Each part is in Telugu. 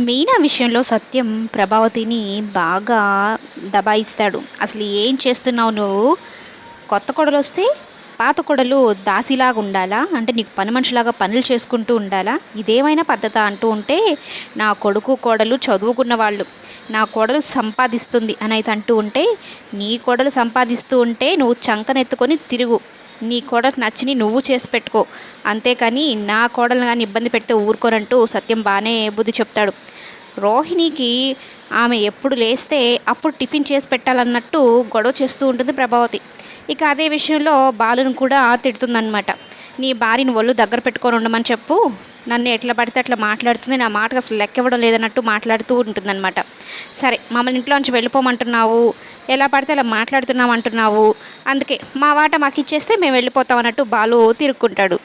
మీనా విషయంలో సత్యం ప్రభావతిని బాగా దబాయిస్తాడు. అసలు ఏం చేస్తున్నావు నువ్వు? కొత్త కోడలొస్తే పాత కోడలు దాసిలాగా ఉండాలా? అంటే నీకు పని మనిషిలాగా పనులు చేసుకుంటూ ఉండాలా? ఇదేమైనా పద్ధతా అంటూ ఉంటే, నా కొడుకు కోడలు చదువుకున్న వాళ్ళు. నా కోడలు సంపాదిస్తుంది అని అయితే అంటూ ఉంటే, నీ కోడలు సంపాదిస్తూ ఉంటే నువ్వు చంకనెత్తుకొని తిరుగు. నీ కోడలకు నచ్చిని నువ్వు చేసి పెట్టుకో. అంతేకాని నా కోడలు కానీ ఇబ్బంది పెడితే ఊరుకోనంటూ సత్యం బాగానే బుద్ధి చెప్తాడు. రోహిణికి ఆమె ఎప్పుడు లేస్తే అప్పుడు టిఫిన్ చేసి పెట్టాలన్నట్టు గొడవ చేస్తూ ఉంటుంది ప్రభావతి. ఇక అదే విషయంలో బాలును కూడా తిడుతుందన్నమాట. నీ భార్యను ఒళ్ళు దగ్గర పెట్టుకొని ఉండమని చెప్పు, నన్ను ఎట్లా పడితే అట్లా మాట్లాడుతుంది, నా మాటకు అసలు లెక్క ఇవ్వడం లేదన్నట్టు మాట్లాడుతూ ఉంటుందన్నమాట. సరే, మమ్మల్ని ఇంట్లోంచి వెళ్ళిపోమంటున్నావు, ఎలా పడితే అలా మాట్లాడుతున్నావు అంటున్నావు, అందుకే మా వాట మాకు ఇచ్చేస్తే మేము వెళ్ళిపోతాం అన్నట్టు బాలు తిరుక్కుంటాడు.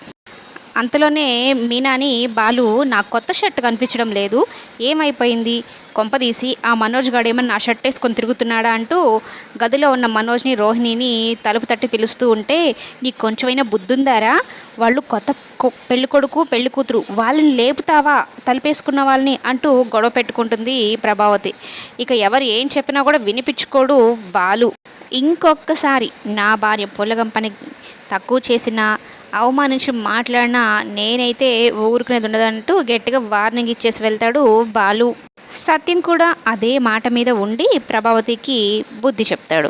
అంతలోనే మీనాని బాలు నా కొత్త షర్ట్ కనిపించడం లేదు, ఏమైపోయింది, కొంపదీసి ఆ మనోజ్ గాడు ఏమన్నా నా షర్ట్ వేసుకొని తిరుగుతున్నాడా అంటూ గదిలో ఉన్న మనోజ్ని రోహిణిని తలుపు తట్టి పిలుస్తూ ఉంటే, నీకు కొంచెమైనా బుద్ధుందారా? వాళ్ళు కొత్త పెళ్ళి కొడుకు పెళ్ళి కూతురు, వాళ్ళని లేపుతావా తలుపేసుకున్న వాళ్ళని అంటూ గొడవ పెట్టుకుంటుంది ప్రభావతి. ఇక ఎవరు ఏం చెప్పినా కూడా వినిపించుకోడు బాలు. ఇంకొకసారి నా భార్య పులగంపని తక్కువ చేసిన అవమానించి మాట్లాడినా నేనైతే ఊరుకునేది ఉండదంటూ గట్టిగా వార్నింగ్ ఇచ్చేసి వెళ్తాడు బాలు. సత్యం కూడా అదే మాట మీద ఉండి ప్రభావతికి బుద్ధి చెప్తాడు.